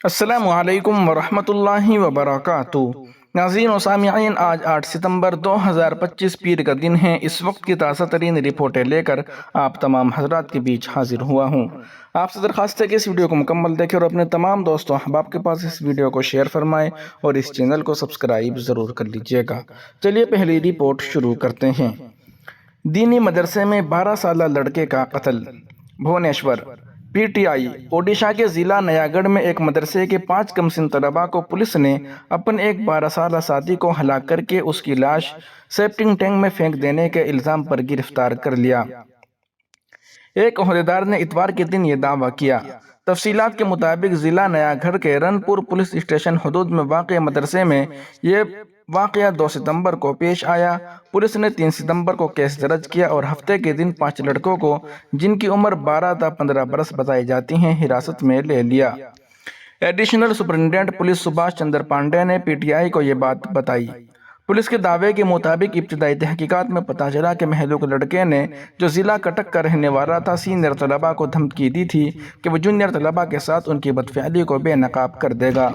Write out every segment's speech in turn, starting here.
السلام علیکم ورحمۃ اللہ وبرکاتہ۔ ناظرین و سامعین، آج 8 ستمبر 2025 پیر کا دن ہے۔ اس وقت کی تازہ ترین رپورٹیں لے کر آپ تمام حضرات کے بیچ حاضر ہوا ہوں۔ آپ سے درخواست ہے کہ اس ویڈیو کو مکمل دیکھیں اور اپنے تمام دوستوں احباب کے پاس اس ویڈیو کو شیئر فرمائیں اور اس چینل کو سبسکرائب ضرور کر لیجئے گا۔ چلیے پہلی رپورٹ شروع کرتے ہیں۔ دینی مدرسے میں 12 سالہ لڑکے کا قتل۔ Bhubaneswar, P T I. Odisha کے ضلع نیا گڑھ میں ایک مدرسے کے 5 کمسن طلباء کو پولیس نے اپنے ایک 12 سالہ ساتھی کو ہلاک کر کے اس کی لاش سیپٹنگ ٹینک میں پھینک دینے کے الزام پر گرفتار کر لیا۔ ایک عہدیدار نے اتوار کے دن یہ دعویٰ کیا۔ تفصیلات کے مطابق ضلع نیا گڑھ کے رن پور پولیس اسٹیشن حدود میں واقع مدرسے میں یہ واقعہ 2 ستمبر کو پیش آیا۔ پولیس نے 3 ستمبر کو کیس درج کیا اور ہفتے کے دن 5 لڑکوں کو، جن کی عمر 12 تا 15 برس بتائی جاتی ہیں، حراست میں لے لیا۔ ایڈیشنل سپرنٹینڈنٹ پولیس سبھاش چندر پانڈے نے پی ٹی آئی کو یہ بات بتائی۔ پولیس کے دعوے کے مطابق ابتدائی تحقیقات میں پتہ چلا کہ مہلوک لڑکے نے، جو ضلع کٹک کا رہنے والا تھا، سینئر طلباء کو دھمکی دی تھی کہ وہ جونیئر طلباء کے ساتھ ان کی بدفعلی کو بے نقاب کر دے گا۔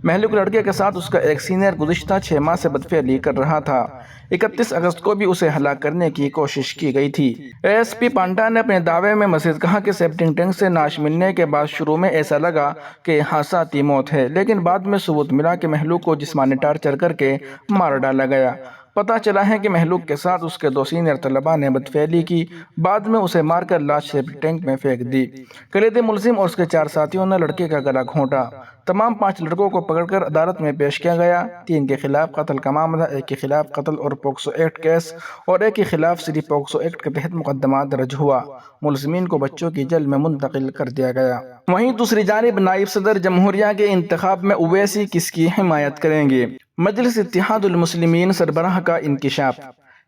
مہلوک لڑکے کے ساتھ اس کا ایک سینئر گزشتہ 6 ماہ سے بدفعلی کر رہا تھا۔ 31 اگست کو بھی اسے ہلاک کرنے کی کوشش کی گئی تھی۔ اے ایس پی پانڈا نے اپنے دعوے میں مزید کہا کہ سیپٹنگ ٹینک سے لاش ملنے کے بعد شروع میں ایسا لگا کہ یہ حادثاتی موت ہے، لیکن بعد میں ثبوت ملا کہ مہلوک کو جسمانی ٹارچر کر کے مار ڈالا گیا۔ پتہ چلا ہے کہ مہلوک کے ساتھ اس کے 2 سینئر طلباء نے بدفعلی کی، بعد میں اسے مار کر لاش سیپٹنگ ٹینک میں پھینک دی۔ کلیدی ملزم اور اس کے 4 ساتھیوں نے لڑکے کا گلا گھونٹا۔ تمام 5 لڑکوں کو پکڑ کر عدالت میں پیش کیا گیا۔ 3 کے خلاف قتل کا معاملہ، 1 کے خلاف قتل اور پوکسو ایکٹ کیس اور 1 کے خلاف صرف پوکسو ایکٹ کے تحت مقدمہ درج ہوا۔ ملزمین کو بچوں کی جیل میں منتقل کر دیا گیا۔ وہیں دوسری جانب نائب صدر جمہوریہ کے انتخاب میں اویسی کس کی حمایت کریں گے؟ مجلس اتحاد المسلمین سربراہ کا انکشاف۔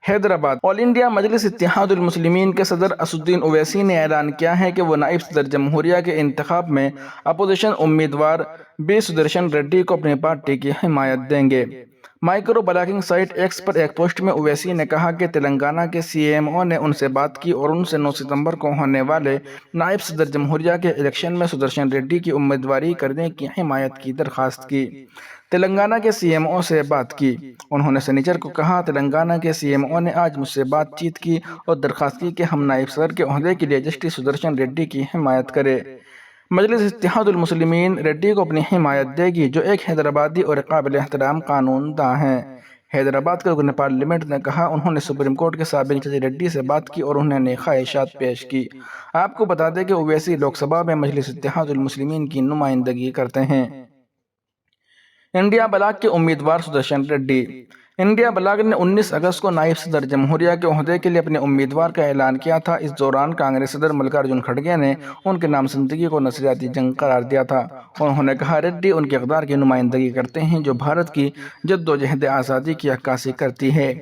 حیدرآباد، آل انڈیا مجلس اتحاد المسلمین کے صدر اسد الدین اویسی نے اعلان کیا ہے کہ وہ نائب صدر جمہوریہ کے انتخاب میں اپوزیشن امیدوار بی سدرشن ریڈی کو اپنی پارٹی کی حمایت دیں گے۔ مائکرو بلاگنگ سائٹ ایکس پر ایک پوسٹ میں اویسی نے کہا کہ تلنگانہ کے سی ایم او نے ان سے بات کی اور ان سے 9 ستمبر کو ہونے والے نائب صدر جمہوریہ کے الیکشن میں سدرشن ریڈی کی امیدواری کرنے کی حمایت کی درخواست کی۔ تلنگانہ کے سی ایم او سے بات کی۔ انہوں نے سنیچر کو کہا، تلنگانہ کے سی ایم او نے آج مجھ سے بات چیت کی اور درخواست کی کہ ہم نائب صدر کے عہدے کے لیے جسٹس سدرشن ریڈی کی حمایت کریں۔ مجلس اتحاد المسلمین ریڈی کو اپنی حمایت دے گی، جو ایک حیدرآبادی اور قابل احترام قانون داں ہیں۔ حیدرآباد کے رکن پارلیمنٹ نے کہا، انہوں نے سپریم کورٹ کے سابق جج ریڈی سے بات کی اور انہوں نے خواہشات پیش کی۔ آپ کو بتا دیں کہ اویسی لوک سبھا میں مجلس اتحاد المسلمین کی نمائندگی کرتے ہیں۔ انڈیا بلاک کے امیدوار سدرشن ریڈی۔ انڈیا بلاک نے 19 اگست کو نائب صدر جمہوریہ کے عہدے کے لیے اپنے امیدوار کا اعلان کیا تھا۔ اس دوران کانگریس صدر ملکارجن کھڑگے نے ان کے نامزدگی کو نظریاتی جنگ قرار دیا تھا۔ انہوں نے کہا، ریڈی ان کے اقدار کی نمائندگی کرتے ہیں جو بھارت کی جدوجہد آزادی کی عکاسی کرتی ہے۔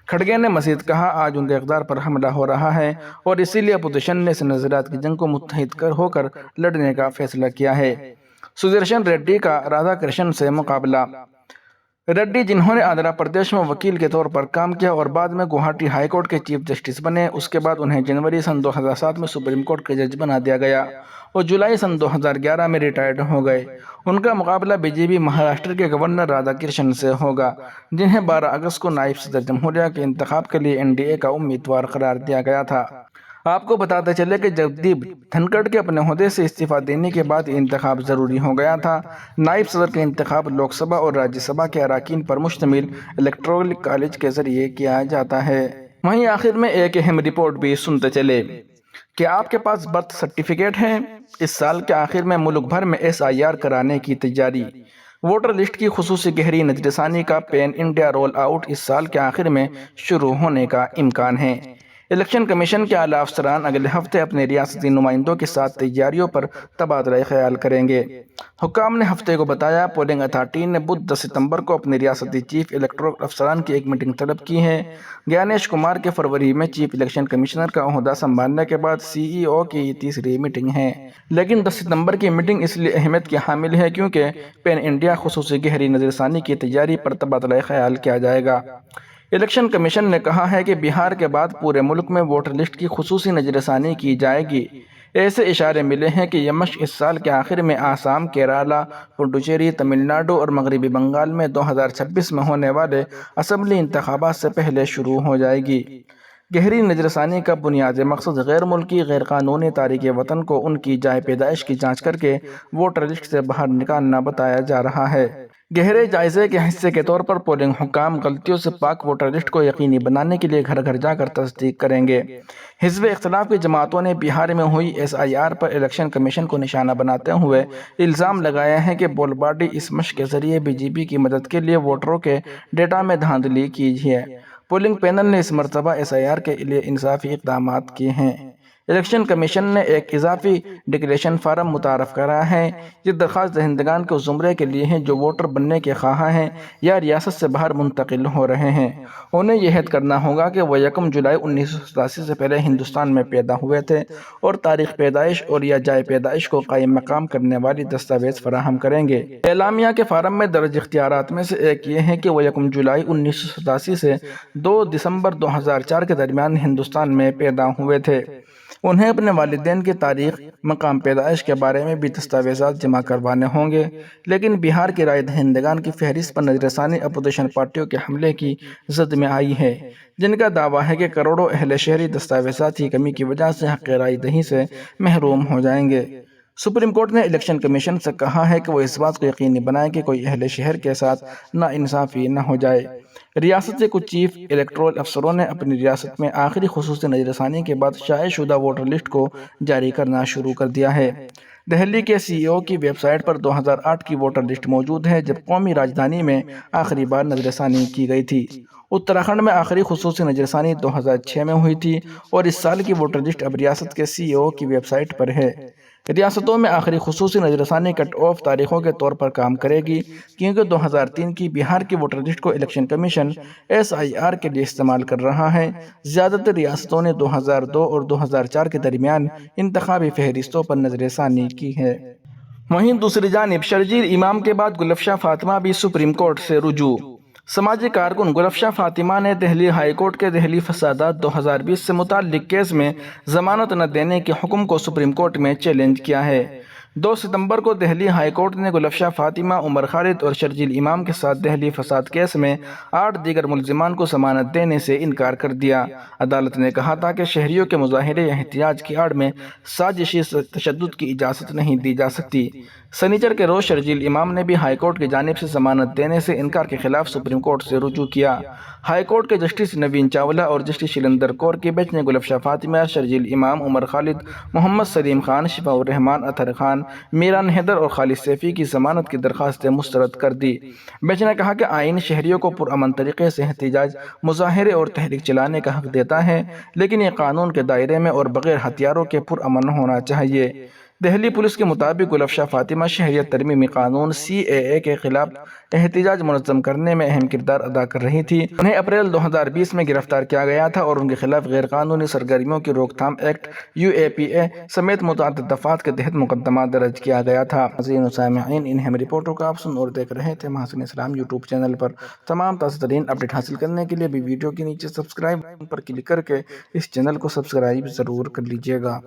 کھڑگے نے مزید کہا، آج ان کے اقدار پر حملہ ہو رہا ہے اور اسی لیے اپوزیشن نے اس نظریات کی جنگ کو متحد ہو کر لڑنے کا فیصلہ کیا ہے۔ سدرشن ریڈی کا رادھا کرشن سے مقابلہ۔ ریڈی، جنہوں نے آندھرا پردیش میں وکیل کے طور پر کام کیا اور بعد میں گوہاٹی ہائی کورٹ کے چیف جسٹس بنے، اس کے بعد انہیں جنوری سن 2007 میں سپریم کورٹ کے جج بنا دیا گیا اور جولائی سن 2011 میں ریٹائرڈ ہو گئے۔ ان کا مقابلہ بی جے پی مہاراشٹر کے گورنر رادھا کرشن سے ہوگا، جنہیں 12 اگست کو نائب صدر جمہوریہ کے انتخاب کے لیے این ڈی اے کا امیدوار قرار دیا گیا تھا۔ آپ کو بتاتے چلے کہ جگدیپ دھنکڑ کے اپنے عہدے سے استعفیٰ دینے کے بعد یہ انتخاب ضروری ہو گیا تھا۔ نائب صدر کا انتخاب لوک سبھا اور راجیہ سبھا کے اراکین پر مشتمل الیکٹورل کالج کے ذریعے کیا جاتا ہے۔ وہیں آخر میں ایک اہم رپورٹ بھی سنتے چلے۔ کیا آپ کے پاس برتھ سرٹیفکیٹ ہے؟ اس سال کے آخر میں ملک بھر میں ایس آئی آر کرانے کی تیاری۔ ووٹر لسٹ کی خصوصی گہری نظر ثانی کا پین انڈیا رول آؤٹ اس سال کے آخر میں شروع ہونے کا امکان ہے۔ الیکشن کمیشن کے اعلیٰ افسران اگلے ہفتے اپنے ریاستی نمائندوں کے ساتھ تیاریوں پر تبادلہ خیال کریں گے۔ حکام نے ہفتے کو بتایا، پولنگ اتھارٹی نے بدھ 10 ستمبر کو اپنے ریاستی چیف الیکٹورل افسران کی ایک میٹنگ طلب کی ہے۔ گیانیش کمار کے فروری میں چیف الیکشن کمشنر کا عہدہ سنبھالنے کے بعد سی ای او کی یہ تیسری میٹنگ ہے۔ لیکن 10 ستمبر کی میٹنگ اس لیے اہمیت کی حامل ہے کیونکہ پین انڈیا خصوصی گہری نظر ثانی کی تیاری پر تبادلہ خیال کیا جائے گا۔ الیکشن کمیشن نے کہا ہے کہ بہار کے بعد پورے ملک میں ووٹر لسٹ کی خصوصی نظر ثانی کی جائے گی۔ ایسے اشارے ملے ہیں کہ یہ مشق اس سال کے آخر میں آسام، کیرالہ، پڈوچیری، تمل ناڈو اور مغربی بنگال میں 2026 میں ہونے والے اسمبلی انتخابات سے پہلے شروع ہو جائے گی۔ گہری نظرثانی کا بنیادی مقصد غیر ملکی غیر قانونی تارکین وطن کو ان کی جائے پیدائش کی جانچ کر کے ووٹر لسٹ سے باہر نکالنا بتایا جا رہا ہے۔ گہرے جائزے کے حصے کے طور پر پولنگ حکام غلطیوں سے پاک ووٹر لسٹ کو یقینی بنانے کے لیے گھر گھر جا کر تصدیق کریں گے۔ حزب اختلاف کی جماعتوں نے بہار میں ہوئی SIR پر الیکشن کمیشن کو نشانہ بناتے ہوئے الزام لگایا ہے کہ بول باڈی اس مشق کے ذریعے BJP کی مدد کے لیے ووٹروں کے ڈیٹا میں دھاندلی کی ہے۔ پولنگ پینل نے اس مرتبہ SIR کے لیے انصافی اقدامات کیے ہیں۔ الیکشن کمیشن نے ایک اضافی ڈکلیریشن فارم متعارف کرایا ہے۔ یہ درخواست دہندگان کے زمرے کے لیے ہیں جو ووٹر بننے کے خواہاں ہیں یا ریاست سے باہر منتقل ہو رہے ہیں۔ انہیں یہ عہد کرنا ہوگا کہ وہ 1 جولائی 1987 سے پہلے ہندوستان میں پیدا ہوئے تھے اور تاریخ پیدائش اور یا جائے پیدائش کو قائم مقام کرنے والی دستاویز فراہم کریں گے۔ اعلامیہ کے فارم میں درج اختیارات میں سے ایک یہ ہے کہ وہ 1 جولائی 1987 سے 2 دسمبر 2004 کے درمیان ہندوستان میں پیدا ہوئے تھے۔ انہیں اپنے والدین کی تاریخ مقام پیدائش کے بارے میں بھی دستاویزات جمع کروانے ہوں گے، لیکن بہار کے رائے دہندگان کی فہرست پر نظر ثانی اپوزیشن پارٹیوں کے حملے کی زد میں آئی ہے، جن کا دعویٰ ہے کہ کروڑوں اہل شہری دستاویزات کی کمی کی وجہ سے حق رائے دہی سے محروم ہو جائیں گے۔ سپریم کورٹ نے الیکشن کمیشن سے کہا ہے کہ وہ اس بات کو یقینی بنائے کہ کوئی اہل شہر کے ساتھ ناانصافی نہ ہو جائے۔ ریاست کے کچھ چیف الیکٹورل افسروں نے اپنی ریاست میں آخری خصوصی نظر ثانی کے بعد شائع شدہ ووٹر لسٹ کو جاری کرنا شروع کر دیا ہے۔ دہلی کے CEO کی ویب سائٹ پر 2008 کی ووٹر لسٹ موجود ہے جب قومی راجدھانی میں آخری بار نظر ثانی کی گئی تھی۔ اتراکھنڈ میں آخری خصوصی نظر ثانی 2006 میں ہوئی تھی اور اس سال کی ووٹر لسٹ اب ریاست کے CEO کی ویب سائٹ پر ہے۔ ریاستوں میں آخری خصوصی نظر ثانی کٹ آف تاریخوں کے طور پر کام کرے گی، کیونکہ 2003 کی بہار کی ووٹر لسٹ کو الیکشن کمیشن SIR کے لیے استعمال کر رہا ہے۔ زیادہ تر ریاستوں نے 2002 اور 2004 کے درمیان انتخابی فہرستوں پر نظر ثانی کی ہے۔ وہیں دوسری جانب شرجیل امام کے بعد گلفشا فاطمہ بھی سپریم کورٹ سے رجوع۔ سماجی کارکن گلفشا فاطمہ نے دہلی ہائی کورٹ کے دہلی فسادات 2020 سے متعلق کیس میں ضمانت نہ دینے کے حکم کو سپریم کورٹ میں چیلنج کیا ہے۔ 2 ستمبر کو دہلی ہائی کورٹ نے گلفشا فاطمہ، عمر خالد اور شرجیل امام کے ساتھ دہلی فساد کیس میں 8 دیگر ملزمان کو ضمانت دینے سے انکار کر دیا۔ عدالت نے کہا تھا کہ شہریوں کے مظاہرے یا احتجاج کی آڑ میں سازشی تشدد کی اجازت نہیں دی جا سکتی۔ سنیچر کے روز شرجیل امام نے بھی ہائی کورٹ کی جانب سے ضمانت دینے سے انکار کے خلاف سپریم کورٹ سے رجوع کیا۔ ہائی کورٹ کے جسٹس نوین چاولہ اور جسٹس شیلیندر کور کی بینچ نے گلفشا فاطمہ، شرجیل امام، عمر خالد، محمد سلیم خان، شفاء الرحمان، اطہر خان، میران حیدر اور خالد سیفی کی ضمانت کی درخواستیں مسترد کر دی۔ بینچ نے کہا کہ آئین شہریوں کو پرامن طریقے سے احتجاج، مظاہرے اور تحریک چلانے کا حق دیتا ہے، لیکن یہ قانون کے دائرے میں اور بغیر ہتھیاروں کے پرامن ہونا چاہیے۔ دہلی پولیس کے مطابق گلفشا فاطمہ شہریت ترمیمی قانون CAA کے خلاف احتجاج منظم کرنے میں اہم کردار ادا کر رہی تھی۔ انہیں اپریل 2020 میں گرفتار کیا گیا تھا اور ان کے خلاف غیر قانونی سرگرمیوں کی روک تھام ایکٹ UAPA سمیت متعدد دفعات کے تحت مقدمہ درج کیا گیا تھا۔ ناظرین و سامعین، ان اہم رپورٹوں کو آپ سن اور دیکھ رہے تھے محسن اسلام یوٹیوب چینل پر۔ تمام تازہ ترین اپڈیٹ حاصل کرنے کے لیے بھی ویڈیو کے نیچے سبسکرائب پر کلک کر کے اس چینل کو سبسکرائب ضرور کر لیجیے گا۔